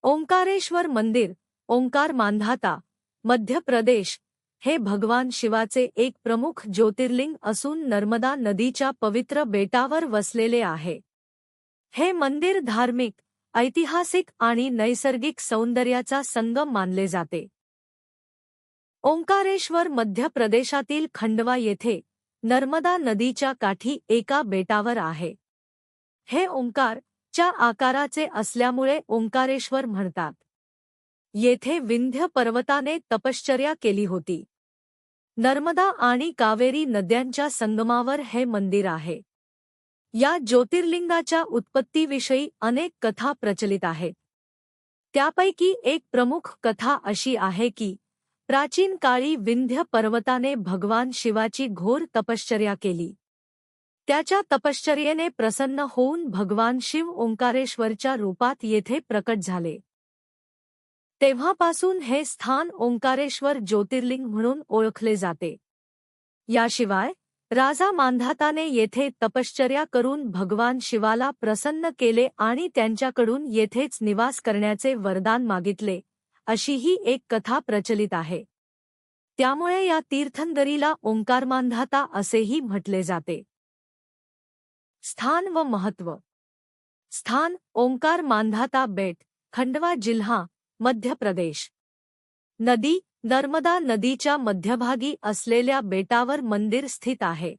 ओंकारेश्वर मंदिर, ओंकार मांधाता, मध्य प्रदेश हे भगवान शिवाचे एक प्रमुख ज्योतिर्लिंग असून नर्मदा नदीच्या पवित्र बेटावर वसलेले आहे. हे मंदिर धार्मिक, ऐतिहासिक आणि नैसर्गिक सौंदर्याचा संगम मानले जाते. ओंकारेश्वर मध्य प्रदेशातील खंडवा येथे नर्मदा नदीच्या काठी एका बेटावर आहे. हे ओंकार च्या आकाराचे असल्यामुळे ओंकारेश्वर म्हणतात. येथे विंध्य पर्वताने तपश्चर्या केली होती. नर्मदा आणि कावेरी नद्यांच्या संगमावर हे मंदिर आहे. या ज्योतिर्लिंगाच्या उत्पत्तीविषयी अनेक कथा प्रचलित आहेत. त्यापैकी एक प्रमुख कथा अशी आहे की प्राचीन काळी विंध्य पर्वताने भगवान शिवाची घोर तपश्चर्या केली. त्याच्या तपश्चर्येने प्रसन्न होऊन भगवान शिव ओंकारेश्वरच्या रूपात येथे प्रकट झाले. तेव्हापासून हे स्थान ओंकारेश्वर ज्योतिर्लिंग म्हणून ओळखले जाते. याशिवाय राजा मांधाताने येथे तपश्चर्या करून भगवान शिवाला प्रसन्न केले आणि त्यांच्याकडून येथेच निवास करण्याचे वरदान मागितले, अशीही एक कथा प्रचलित आहे. त्यामुळे या तीर्थंकरीला ओंकारमांधाता असेही म्हटले जाते. स्थान व महत्त्व. स्थान ओंकार मांधाता बेट, खंडवा जिल्हा, मध्य प्रदेश. नदी नर्मदा नदीच्या मध्यभागी असलेल्या बेटावर मंदिर स्थित आहे.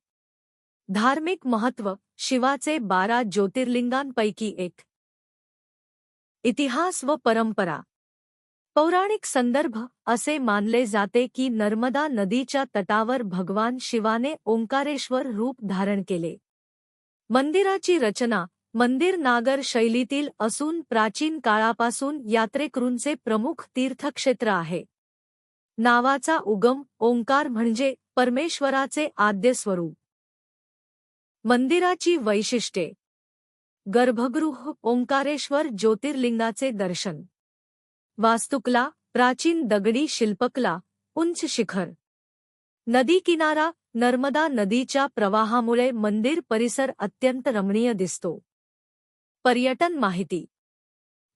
धार्मिक महत्त्व शिवाचे 12 ज्योतिर्लिंगांपैकी एक. इतिहास व परंपरा. पौराणिक संदर्भ असे मानले जाते की नर्मदा नदीच्या तटावर भगवान शिवाने ओंकारेश्वर रूप धारण केले. मंदिराची रचना मंदिर नागर शैलीतील असून प्राचीन काळापासून यात्रेकरूंचे प्रमुख तीर्थक्षेत्र आहे. नावाचा उगम ओंकार म्हणजे परमेश्वराचे आद्य स्वरूप. मंदिराची वैशिष्ट्ये. गर्भगृह ओंकारेश्वर ज्योतिर्लिंगाचे दर्शन. वास्तुकला प्राचीन दगडी शिल्पकला, उंच शिखर. नदी किनारा नर्मदा नदीच्या प्रवाहामुळे मंदिर परिसर अत्यंत रमणीय दिसतो. पर्यटन माहिती.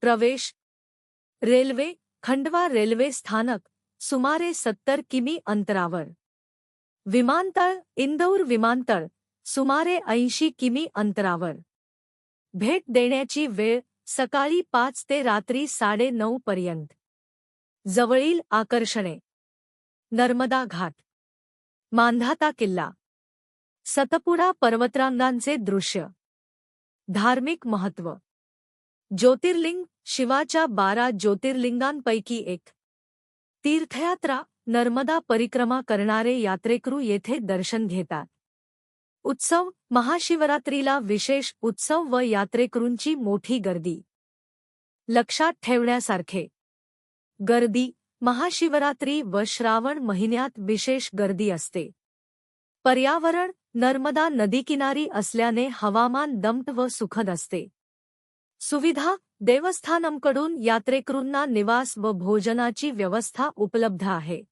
प्रवेश. रेल्वे खंडवा रेल्वे स्थानक सुमारे 70 किमी अंतरावर. विमानतळ इंदौर विमानतळ सुमारे 80 किमी अंतरावर. भेट देण्याची वेळ सकाळी 5 ते रात्री 9:30 पर्यंत. जवळील आकर्षणे. नर्मदा घाट, मांधाता किल्ला, सतपुडा पर्वतरांगांचे दृश्य. धार्मिक महत्त्व. ज्योतिर्लिंग शिवाच्या 12 ज्योतिर्लिंगांपैकी एक. तीर्थयात्रा नर्मदा परिक्रमा करणारे यात्रेकरू येथे दर्शन घेतात. उत्सव महाशिवरात्रीला विशेष उत्सव व यात्रेकरूंची मोठी गर्दी. लक्षात ठेवण्यासारखे. गर्दी महाशिवरात्री व श्रावण महिन्यात विशेष गर्दी असते. पर्यावरण नर्मदा नदीकिनारी असल्याने हवामान दमट व सुखद असते. सुविधा देवस्थानमकडून यात्रेकरूंना निवास व भोजनाची व्यवस्था उपलब्ध आहे.